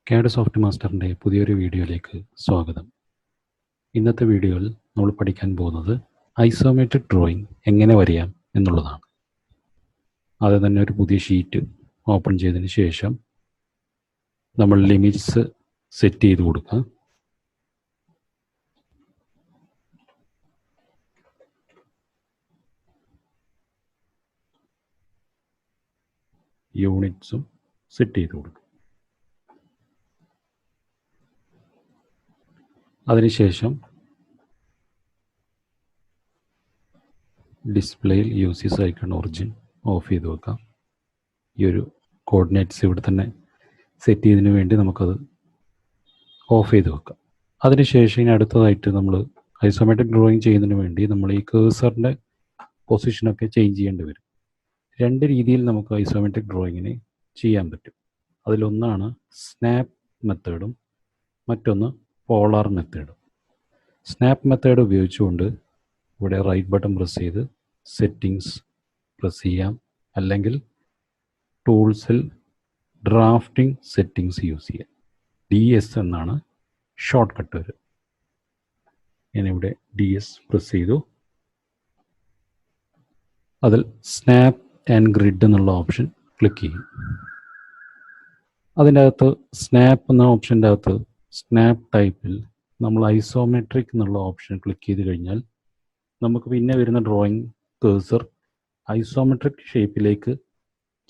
CAD soft മാസ്റ്ററിൻ്റെ പുതിയൊരു വീഡിയോയിലേക്ക് സ്വാഗതം. ഇന്നത്തെ വീഡിയോയിൽ നമ്മൾ പഠിക്കാൻ പോകുന്നത് ഐസോമെട്രിക് ഡ്രോയിങ് എങ്ങനെ വരയാം എന്നുള്ളതാണ്. ആദ്യം തന്നെ ഒരു പുതിയ ഷീറ്റ് ഓപ്പൺ ചെയ്തതിന് ശേഷം നമ്മൾ ലിമിറ്റ്സ് സെറ്റ് ചെയ്ത് കൊടുക്കുക. യൂണിറ്റ്സും സെറ്റ് ചെയ്ത് കൊടുക്കുക. അതിനുശേഷം ഡിസ്പ്ലേയിൽ യൂസീസ് ഐക്കൺ ഒറിജിൻ ഓഫ് ചെയ്ത് വെക്കാം. ഈ ഒരു കോർഡിനേറ്റ്സ് ഇവിടെ തന്നെ സെറ്റ് ചെയ്തതിന് വേണ്ടി നമുക്കത് ഓഫ് ചെയ്ത് വെക്കാം. അതിനുശേഷം ഇനി അടുത്തതായിട്ട് നമ്മൾ ഐസോമെട്രിക് ഡ്രോയിങ് ചെയ്യുന്നതിന് വേണ്ടി നമ്മൾ ഈ കേഴ്സറിൻ്റെ പൊസിഷനൊക്കെ ചേഞ്ച് ചെയ്യേണ്ടി വരും. രണ്ട് രീതിയിൽ നമുക്ക് ഐസോമെട്രിക് ഡ്രോയിങ്ങിന് ചെയ്യാൻ പറ്റും. അതിലൊന്നാണ് സ്നാപ്പ് മെത്തേഡും മറ്റൊന്ന് പോളാർ മെത്തേഡും. സ്നാപ്പ് മെത്തേഡ് ഉപയോഗിച്ചുകൊണ്ട് ഇവിടെ റൈറ്റ് ബട്ടൺ പ്രസ് ചെയ്ത് സെറ്റിങ്സ് പ്രസ് ചെയ്യാം, അല്ലെങ്കിൽ ടൂൾസിൽ ഡ്രാഫ്റ്റിംഗ് സെറ്റിങ്സ് യൂസ് ചെയ്യാം. DS എന്നാണ് ഷോർട്ട് കട്ട് വരും. ഞാനിവിടെ DS പ്രസ് ചെയ്തു. അതിൽ സ്നാപ്പ് ആൻഡ് ഗ്രിഡ് എന്നുള്ള ഓപ്ഷൻ ക്ലിക്ക് ചെയ്യും. അതിൻ്റെ അകത്ത് സ്നാപ്പ് എന്ന ഓപ്ഷൻ്റെ അകത്ത് സ്നാപ്പ് ടൈപ്പിൽ നമ്മൾ ഐസോമെട്രിക് എന്നുള്ള ഓപ്ഷൻ ക്ലിക്ക് ചെയ്ത് കഴിഞ്ഞാൽ നമുക്ക് പിന്നെ വരുന്ന ഡ്രോയിങ് കേഴ്സർ ഐസോമെട്രിക് ഷേപ്പിലേക്ക്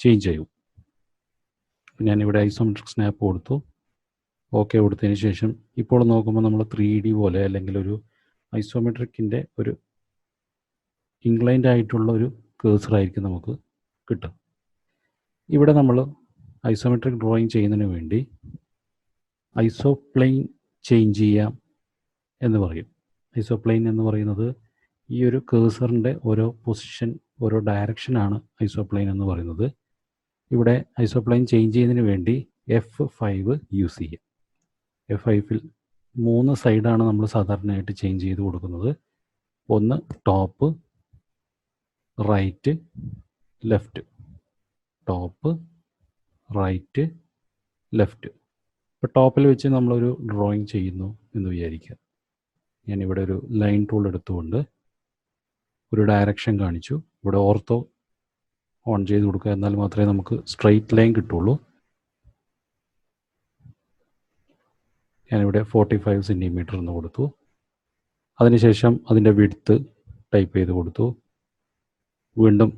ചേഞ്ച് ചെയ്യും. ഞാനിവിടെ ഐസോമെട്രിക് സ്നാപ്പ് കൊടുത്തു, ഓക്കെ കൊടുത്തതിന് ശേഷം ഇപ്പോൾ നോക്കുമ്പോൾ നമ്മൾ 3D പോലെ അല്ലെങ്കിൽ ഒരു ഐസോമെട്രിക്കിൻ്റെ ഒരു ഇൻക്ലൈൻഡ് ആയിട്ടുള്ള ഒരു കേഴ്സറായിരിക്കും നമുക്ക് കിട്ടും. ഇവിടെ നമ്മൾ ഐസോമെട്രിക് ഡ്രോയിങ് ചെയ്യുന്നതിന് വേണ്ടി ഐസോപ്ലെയിൻ ചേഞ്ച് ചെയ്യാം എന്ന് പറയും. ഐസോപ്ലെയിൻ എന്ന് പറയുന്നത് ഈ ഒരു കേഴ്സറിൻ്റെ ഓരോ പൊസിഷൻ, ഓരോ ഡയറക്ഷനാണ് ഐസോപ്ലെയിൻ എന്ന് പറയുന്നത്. ഇവിടെ ഐസോപ്ലെയിൻ ചേഞ്ച് ചെയ്യുന്നതിന് വേണ്ടി F5 യൂസ് ചെയ്യാം. F5ൽ 3 സൈഡാണ് നമ്മൾ സാധാരണയായിട്ട് ചേഞ്ച് ചെയ്ത് കൊടുക്കുന്നത്. ഒന്ന് top, right, left. Top, right, left. ഇപ്പോൾ ടോപ്പിൽ വെച്ച് നമ്മളൊരു ഡ്രോയിങ് ചെയ്യുന്നു എന്ന് വിചാരിക്കുക. ഞാനിവിടെ ഒരു ലൈൻ ടൂൾ എടുത്തുകൊണ്ട് ഒരു ഡയറക്ഷൻ കാണിച്ചു. ഇവിടെ ഓർത്തോ ഓൺ ചെയ്ത് കൊടുക്കുക, എന്നാൽ മാത്രമേ നമുക്ക് സ്ട്രെയിറ്റ് ലൈൻ കിട്ടുള്ളൂ. ഞാനിവിടെ 45 സെൻറ്റിമീറ്റർ എന്ന് കൊടുത്തു. അതിനുശേഷം അതിൻ്റെ വിഡ്ത്ത് ടൈപ്പ് ചെയ്ത് കൊടുത്തു. വീണ്ടും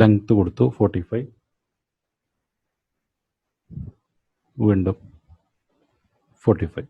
ലെങ്ത്ത് കൊടുത്തു 45. വീണ്ടും 45.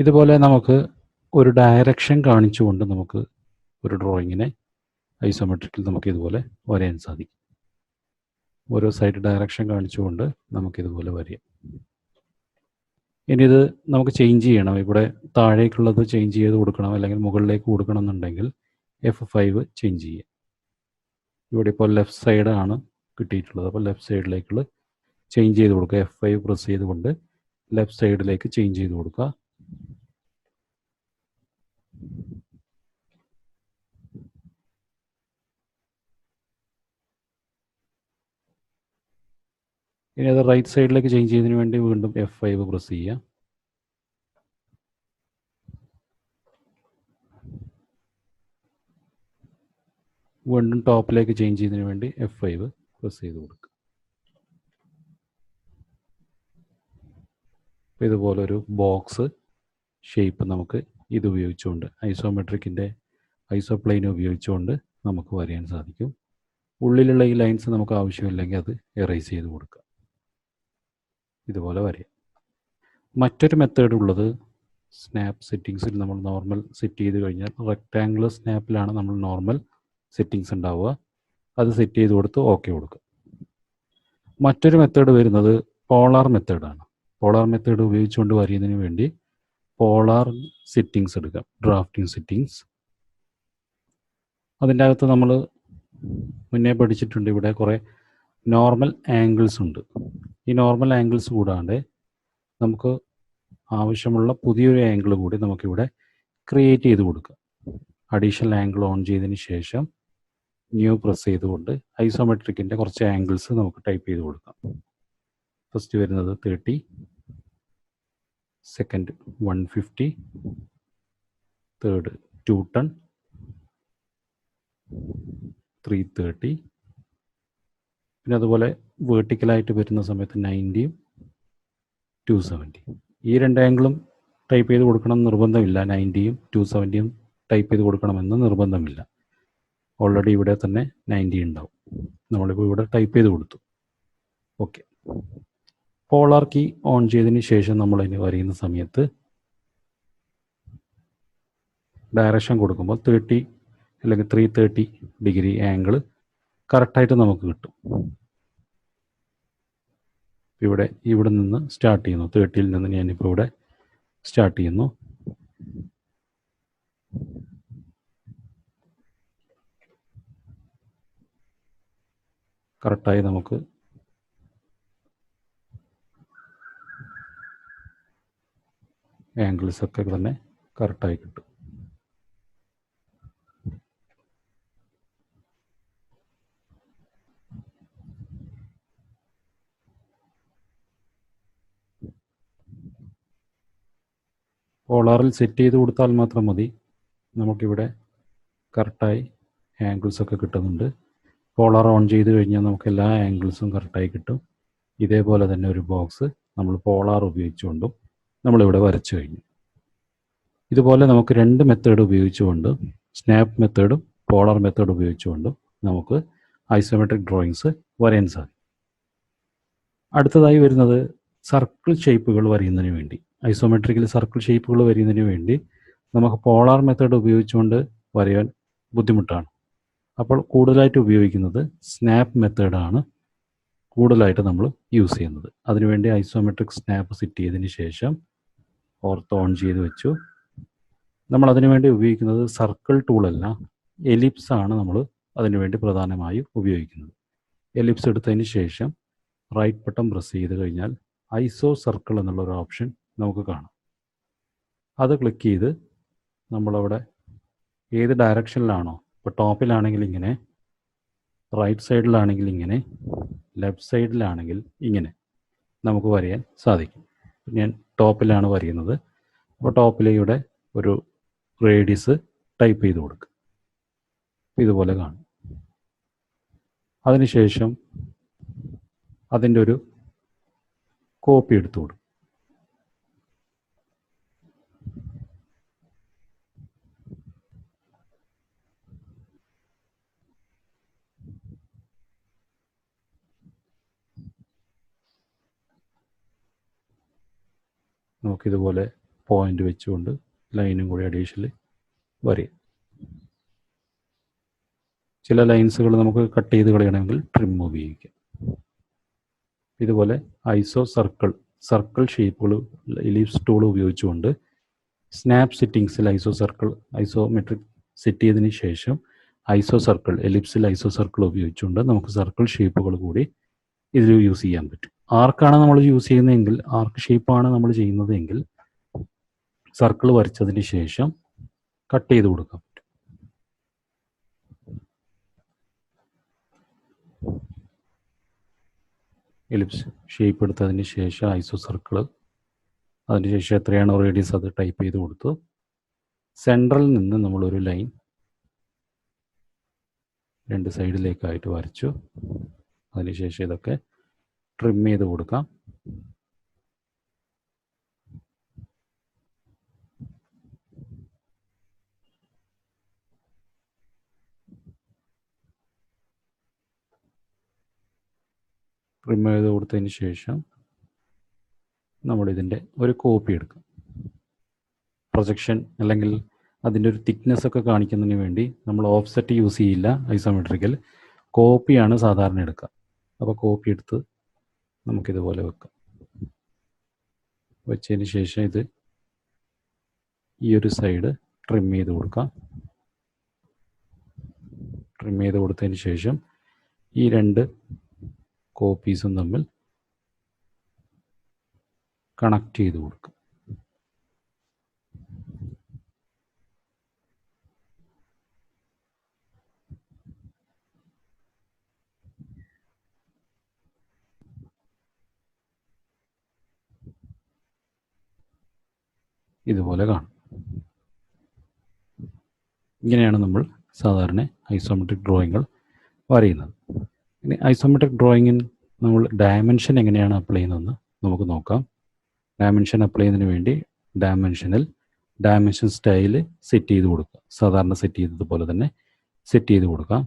ഇതുപോലെ നമുക്ക് ഒരു ഡയറക്ഷൻ കാണിച്ചുകൊണ്ട് നമുക്ക് ഒരു ഡ്രോയിങ്ങിനെ ഐസോമെട്രിക്കിൽ നമുക്ക് ഇതുപോലെ വരയാൻ സാധിക്കും. ഓരോ സൈഡ് ഡയറക്ഷൻ കാണിച്ചുകൊണ്ട് നമുക്കിതുപോലെ വരയാം. ഇനി ഇത് നമുക്ക് ചേഞ്ച് ചെയ്യണം. ഇവിടെ താഴേക്കുള്ളത് ചേഞ്ച് ചെയ്ത് കൊടുക്കണം, അല്ലെങ്കിൽ മുകളിലേക്ക് കൊടുക്കണം എന്നുണ്ടെങ്കിൽ F5 ചേഞ്ച് ചെയ്യാം. ഇവിടെ ഇപ്പോൾ ലെഫ്റ്റ് സൈഡാണ് കിട്ടിയിട്ടുള്ളത്, അപ്പോൾ ലെഫ്റ്റ് സൈഡിലേക്കുള്ള ചേഞ്ച് ചെയ്ത് കൊടുക്കുക. F5 പ്രസ് ചെയ്തുകൊണ്ട് ലെഫ്റ്റ് സൈഡിലേക്ക് ചേഞ്ച് ചെയ്ത് കൊടുക്കുക. ഇനി അത് റൈറ്റ് സൈഡിലേക്ക് ചേഞ്ച് ചെയ്യുന്നതിന് വേണ്ടി വീണ്ടും F5 പ്രസ് ചെയ്യുക. വീണ്ടും ടോപ്പിലേക്ക് ചേഞ്ച് ചെയ്യുന്നതിന് വേണ്ടി F5 പ്രസ് ചെയ്ത് കൊടുക്കുക. ഇതുപോലൊരു ബോക്സ് ഷേപ്പ് നമുക്ക് ഇത് ഉപയോഗിച്ചുകൊണ്ട് ഐസോമെട്രിക്കിൻ്റെ ഐസോപ്ലെയിൻ ഉപയോഗിച്ചുകൊണ്ട് നമുക്ക് വരയാൻ സാധിക്കും. ഉള്ളിലുള്ള ഈ ലൈൻസ് നമുക്ക് ആവശ്യമില്ലെങ്കിൽ അത് എറേസ് ചെയ്ത് കൊടുക്കുക. ഇതുപോലെ വരയാം. മറ്റൊരു മെത്തേഡ് ഉള്ളത് സ്നാപ്പ് സെറ്റിങ്സിൽ നമ്മൾ നോർമൽ സെറ്റ് ചെയ്ത് കഴിഞ്ഞാൽ റെക്റ്റാങ്കുലർ സ്നാപ്പിലാണ് നമ്മൾ നോർമൽ സെറ്റിങ്സ് ഉണ്ടാവുക. അത് സെറ്റ് ചെയ്ത് കൊടുത്ത് ഓക്കെ കൊടുക്കുക. മറ്റൊരു മെത്തേഡ് വരുന്നത് പോളാർ മെത്തേഡാണ്. പോളാർ മെത്തേഡ് ഉപയോഗിച്ചുകൊണ്ട് വരയുന്നതിന് വേണ്ടി പോളാർ സെറ്റിങ്സ് എടുക്കാം, ഡ്രാഫ്റ്റിംഗ് സെറ്റിങ്സ്. അതിൻ്റെ അകത്ത് നമ്മൾ മുന്നേ പഠിച്ചിട്ടുണ്ട്, ഇവിടെ കുറേ നോർമൽ ആംഗിൾസ് ഉണ്ട്. ഈ നോർമൽ ആംഗിൾസ് കൂടാണ്ട് നമുക്ക് ആവശ്യമുള്ള പുതിയൊരു ആംഗിൾ കൂടി നമുക്കിവിടെ ക്രിയേറ്റ് ചെയ്ത് കൊടുക്കാം. അഡീഷണൽ ആംഗിൾ ഓൺ ചെയ്തതിന് ശേഷം ന്യൂ പ്രസ് ചെയ്തുകൊണ്ട് ഐസോമെട്രിക്കിൻ്റെ കുറച്ച് ആംഗിൾസ് നമുക്ക് ടൈപ്പ് ചെയ്ത് കൊടുക്കാം. ഫസ്റ്റ് വരുന്നത് 30, second 150, third 2 ton, 330, പിന്നെ അതുപോലെ വേർട്ടിക്കലായിട്ട് വരുന്ന സമയത്ത് 90യും 270. ഈ രണ്ട് ആംഗിളും ടൈപ്പ് ചെയ്ത് കൊടുക്കണം നിർബന്ധമില്ല. 90യും 270യും ടൈപ്പ് ചെയ്ത് കൊടുക്കണമെന്ന് നിർബന്ധമില്ല. ഓൾറെഡി ഇവിടെ തന്നെ 90 ഉണ്ടാവും. നമ്മളിപ്പോൾ ഇവിടെ ടൈപ്പ് ചെയ്ത് കൊടുത്തു. ഓക്കെ. പോളാർ കീ ഓൺ ചെയ്തതിന് ശേഷം നമ്മളിനി വരയുന്ന സമയത്ത് ഡയറക്ഷൻ കൊടുക്കുമ്പോൾ 30 അല്ലെങ്കിൽ 330 ഡിഗ്രി ആംഗിൾ കറക്റ്റായിട്ട് നമുക്ക് കിട്ടും. ഇവിടെ നിന്ന് സ്റ്റാർട്ട് ചെയ്യുന്നു. 30യിൽ നിന്ന് ഞാനിപ്പോൾ ഇവിടെ സ്റ്റാർട്ട് ചെയ്യുന്നു. കറക്റ്റായി നമുക്ക് ആംഗിൾസൊക്കെ തന്നെ കറക്റ്റായി കിട്ടും. പോളാറിൽ സെറ്റ് ചെയ്ത് കൊടുത്താൽ മാത്രം മതി. നമുക്കിവിടെ കറക്റ്റായി ആംഗിൾസൊക്കെ കിട്ടുന്നുണ്ട്. പോളാർ ഓൺ ചെയ്ത് കഴിഞ്ഞാൽ നമുക്ക് എല്ലാ ആംഗിൾസും കറക്റ്റായി കിട്ടും. ഇതേപോലെ തന്നെ ഒരു ബോക്സ് നമ്മൾ പോളാർ ഉപയോഗിച്ചുകൊണ്ടും നമ്മളിവിടെ വരച്ചു കഴിഞ്ഞു. ഇതുപോലെ നമുക്ക് രണ്ട് മെത്തേഡ് ഉപയോഗിച്ചുകൊണ്ട്, സ്നാപ്പ് മെത്തേഡും പോളാർ മെത്തേഡ് ഉപയോഗിച്ചുകൊണ്ടും നമുക്ക് ഐസോമെട്രിക് ഡ്രോയിങ്സ് വരയാൻ സാധിക്കും. അടുത്തതായി വരുന്നത് സർക്കിൾ ഷേപ്പുകൾ വരയുന്നതിന് വേണ്ടി, ഐസോമെട്രിക്കിൽ സർക്കിൾ ഷേപ്പുകൾ വരയുന്നതിന് വേണ്ടി നമുക്ക് പോളാർ മെത്തേഡ് ഉപയോഗിച്ചുകൊണ്ട് വരയാൻ ബുദ്ധിമുട്ടാണ്. അപ്പോൾ കൂടുതലായിട്ട് ഉപയോഗിക്കുന്നത് സ്നാപ്പ് മെത്തേഡാണ് കൂടുതലായിട്ട് നമ്മൾ യൂസ് ചെയ്യുന്നത്. അതിനുവേണ്ടി ഐസോമെട്രിക് സ്നാപ്പ് സെറ്റ് ചെയ്തതിന് ശേഷം ഓർത്ത് ഓൺ ചെയ്ത് വെച്ചു. നമ്മൾ അതിനുവേണ്ടി ഉപയോഗിക്കുന്നത് സർക്കിൾ ടൂളല്ല, എലിപ്സ് ആണ് നമ്മൾ അതിനുവേണ്ടി പ്രധാനമായും ഉപയോഗിക്കുന്നത്. എലിപ്സ് എടുത്തതിന് ശേഷം റൈറ്റ് ബട്ടൺ പ്രസ് ചെയ്ത് കഴിഞ്ഞാൽ ഐസോ സർക്കിൾ എന്നുള്ളൊരു ഓപ്ഷൻ നമുക്ക് കാണാം. അത് ക്ലിക്ക് ചെയ്ത് നമ്മളവിടെ ഏത് ഡയറക്ഷനിലാണോ, ഇപ്പോൾ ടോപ്പിലാണെങ്കിൽ ഇങ്ങനെ, റൈറ്റ് സൈഡിലാണെങ്കിൽ ഇങ്ങനെ, ലെഫ്റ്റ് സൈഡിലാണെങ്കിൽ ഇങ്ങനെ നമുക്ക് വരയാൻ സാധിക്കും. ഞാൻ ടോപ്പിലാണ് വരയുന്നത്. അപ്പോൾ ടോപ്പിലൂടെ ഒരു റേഡിയസ് ടൈപ്പ് ചെയ്ത് കൊടുക്കുക. ഇതുപോലെ കാണും. അതിനുശേഷം അതിൻ്റെ ഒരു കോപ്പി എടുത്തു കൊടുക്കും. നമുക്കിതുപോലെ പോയിന്റ് വെച്ചുകൊണ്ട് ലൈനും കൂടി അഡീഷണൽ വരയും. ചില ലൈൻസുകൾ നമുക്ക് കട്ട് ചെയ്ത് കളയണമെങ്കിൽ ട്രിം ഉപയോഗിക്കാം. ഇതുപോലെ ഐസോ സർക്കിൾ ഷേപ്പുകൾ എലിപ്സ് ടൂൾ ഉപയോഗിച്ചുകൊണ്ട് സ്നാപ്പ് സെറ്റിങ്സിൽ ഐസോമെട്രിക് സെറ്റ് ചെയ്തതിന് ശേഷം എലിപ്സിൽ ഐസോ സർക്കിൾ ഉപയോഗിച്ചുകൊണ്ട് നമുക്ക് സർക്കിൾ ഷേപ്പുകൾ കൂടി ഇതിൽ യൂസ് ചെയ്യാൻ പറ്റും. ആർക്കാണ് നമ്മൾ യൂസ് ചെയ്യുന്നതെങ്കിൽ, ആർക്ക് ഷേപ്പാണ് നമ്മൾ ചെയ്യുന്നതെങ്കിൽ സർക്കിൾ വരച്ചതിന് ശേഷം കട്ട് ചെയ്ത് കൊടുക്കാം. എലിപ്സ് ഷേപ്പ് എടുത്തതിന് ശേഷം ഐസോ സർക്കിൾ, അതിനുശേഷം എത്രയാണോ റേഡിയസ് അത് ടൈപ്പ് ചെയ്ത് കൊടുത്തു. സെൻട്രൽ നിന്ന് നമ്മളൊരു ലൈൻ രണ്ട് സൈഡിലേക്കായിട്ട് വരച്ചു. അതിനുശേഷം ഇതൊക്കെ ട്രിം ചെയ്ത് കൊടുക്കാം. ട്രിം ചെയ്ത് കൊടുത്തതിന് ശേഷം നമ്മളിതിൻ്റെ ഒരു കോപ്പി എടുക്കും. പ്രൊജക്ഷൻ അല്ലെങ്കിൽ അതിൻ്റെ ഒരു തിക്നെസ് ഒക്കെ കാണിക്കുന്നതിന് വേണ്ടി നമ്മൾ ഓഫ്സെറ്റ് യൂസ് ചെയ്യില്ല. ഐസോമെട്രിക്കൽ കോപ്പിയാണ് സാധാരണ എടുക്കുക. അപ്പോൾ കോപ്പി എടുത്ത് നമുക്കിതുപോലെ വെക്കാം. വെച്ചതിന് ശേഷം ഇത് ഈ ഒരു സൈഡ് ട്രിം ചെയ്ത് കൊടുക്കാം. ട്രിം ചെയ്ത് കൊടുത്തതിന് ശേഷം ഈ രണ്ട് കോപ്പീസും തമ്മിൽ കണക്ട് ചെയ്ത് കൊടുക്കും. ഇതുപോലെ കാണും. ഇങ്ങനെയാണ് നമ്മൾ സാധാരണ ഐസോമെട്രിക് ഡ്രോയിങ്ങുകൾ വരയുന്നത്. ഇനി ഐസോമെട്രിക് ഡ്രോയിങ്ങിൽ നമ്മൾ ഡയമെൻഷൻ എങ്ങനെയാണ് അപ്ലൈ ചെയ്യുന്നതെന്ന് നമുക്ക് നോക്കാം. ഡയമെൻഷൻ അപ്ലൈ ചെയ്യുന്നതിന് വേണ്ടി ഡയമെൻഷൻ സ്റ്റൈൽ സെറ്റ് ചെയ്ത് കൊടുക്കുക. സാധാരണ സെറ്റ് ചെയ്തതുപോലെ തന്നെ സെറ്റ് ചെയ്ത് കൊടുക്കാം.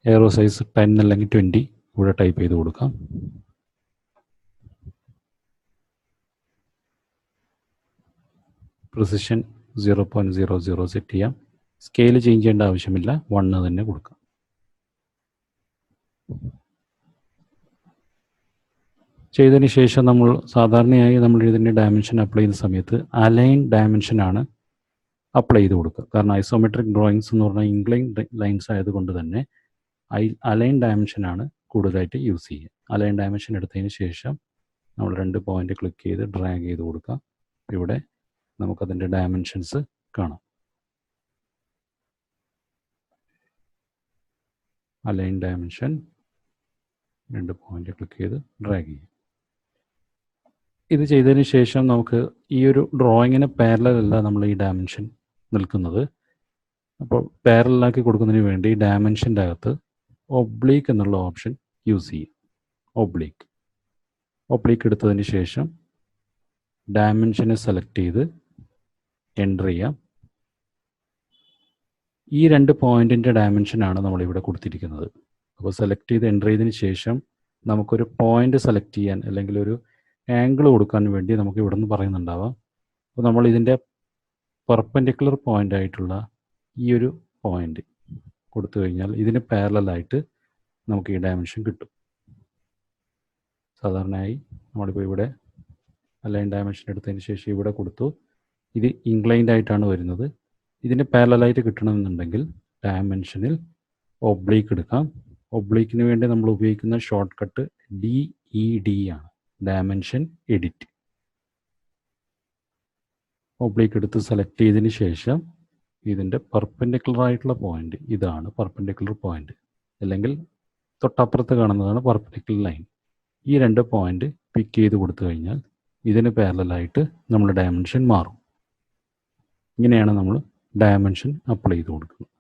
എയറോ സൈസ് 10 അല്ലെങ്കിൽ 20 ഇവിടെ ടൈപ്പ് ചെയ്ത് കൊടുക്കാം. പ്രിസിഷൻ 0.00 സെറ്റ് ചെയ്യാം. സ്കെയിൽ ചേഞ്ച് ചെയ്യേണ്ട ആവശ്യമില്ല, 1 തന്നെ കൊടുക്കാം. ചെയ്തതിന് ശേഷം നമ്മൾ സാധാരണയായി നമ്മൾ ഇതിൻ്റെ ഡയമെൻഷൻ അപ്ലൈ ചെയ്യുന്ന സമയത്ത് അലൈൻ ഡയമെൻഷനാണ് അപ്ലൈ ചെയ്ത് കൊടുക്കുക. കാരണം ഐസോമെട്രിക് ഡ്രോയിങ്സ് എന്ന് പറഞ്ഞാൽ ഇൻക്ലൈൻ ലൈൻസ് ആയതുകൊണ്ട് തന്നെ അലൈൻ ഡയമെൻഷനാണ് കൂടുതലായിട്ട് യൂസ് ചെയ്യുക. അലൈൻ ഡയമെൻഷൻ എടുത്തതിന് ശേഷം നമ്മൾ 2 പോയിന്റ് ക്ലിക്ക് ചെയ്ത് ഡ്രാഗ് ചെയ്ത് കൊടുക്കാം. ഇവിടെ നമുക്കതിൻ്റെ ഡയമെൻഷൻസ് കാണാം. അലൈൻ ഡയമെൻഷൻ 2 പോയിന്റ് ക്ലിക്ക് ചെയ്ത് ഡ്രാഗ് ചെയ്യും. ഇത് ചെയ്തതിന് ശേഷം നമുക്ക് ഈ ഒരു ഡ്രോയിങ്ങിന് പാരലലല്ല നമ്മൾ ഈ ഡയമെൻഷൻ നിൽക്കുന്നത്. അപ്പോൾ പാരലാക്കി കൊടുക്കുന്നതിന് വേണ്ടി ഡയമെൻഷൻ്റെ അകത്ത് ഒബ്ലീക്ക് എന്നുള്ള ഓപ്ഷൻ യൂസ് ചെയ്യും. ഒബ്ലീക്ക് എടുത്തതിന് ശേഷം ഡയമെൻഷനെ സെലക്ട് ചെയ്ത് എൻ്റർ ചെയ്യാം. ഈ 2 പോയിൻറ്റിൻ്റെ ഡയമെൻഷനാണ് നമ്മളിവിടെ കൊടുത്തിരിക്കുന്നത്. അപ്പോൾ സെലക്ട് ചെയ്ത് എൻ്റർ ചെയ്തതിന് ശേഷം നമുക്കൊരു പോയിൻ്റ് സെലക്ട് ചെയ്യാൻ അല്ലെങ്കിൽ ഒരു ആംഗിൾ കൊടുക്കാൻ വേണ്ടി നമുക്ക് ഇവിടെ നിന്ന് പറയുന്നുണ്ടാവാം. അപ്പോൾ നമ്മൾ ഇതിൻ്റെ പെർപെൻഡിക്കുലർ പോയിൻ്റ് ആയിട്ടുള്ള ഈ ഒരു പോയിൻ്റ് കൊടുത്തു കഴിഞ്ഞാൽ ഇതിന് പാരലലായിട്ട് നമുക്ക് ഈ ഡയമെൻഷൻ കിട്ടും. സാധാരണയായി നമ്മളിപ്പോൾ ഇവിടെ അലൈൻ ഡയമെൻഷൻ എടുത്തതിന് ശേഷം ഇവിടെ കൊടുത്തു. ഇത് ഇൻക്ലൈൻഡ് ആയിട്ടാണ് വരുന്നത്. ഇതിന് പാരലലായിട്ട് കിട്ടണമെന്നുണ്ടെങ്കിൽ ഡയമെൻഷനിൽ ഒബ്ലീക്ക് എടുക്കാം. ഒബ്ലീക്കിന് വേണ്ടി നമ്മൾ ഉപയോഗിക്കുന്ന ഷോർട്ട് കട്ട് DED ആണ്, ഡയമെൻഷൻ എഡിറ്റ്. ഒബ്ലീക്ക് എടുത്ത് സെലക്ട് ചെയ്തതിന് ശേഷം ഇതിൻ്റെ പെർപെൻഡിക്കുലർ ആയിട്ടുള്ള പോയിന്റ് ഇതാണ് പെർപെൻഡിക്കുലർ പോയിന്റ്, അല്ലെങ്കിൽ തൊട്ടപ്പുറത്ത് കാണുന്നതാണ് പെർപെൻഡിക്കുലർ ലൈൻ. ഈ 2 പോയിന്റ് പിക്ക് ചെയ്ത് കൊടുത്തു കഴിഞ്ഞാൽ ഇതിന് പാരലലായിട്ട് നമ്മുടെ ഡയമെൻഷൻ മാറും. ഇങ്ങനെയാണ് നമ്മൾ ഡയമെൻഷൻ അപ്ലൈ ചെയ്ത് കൊടുക്കുന്നത്.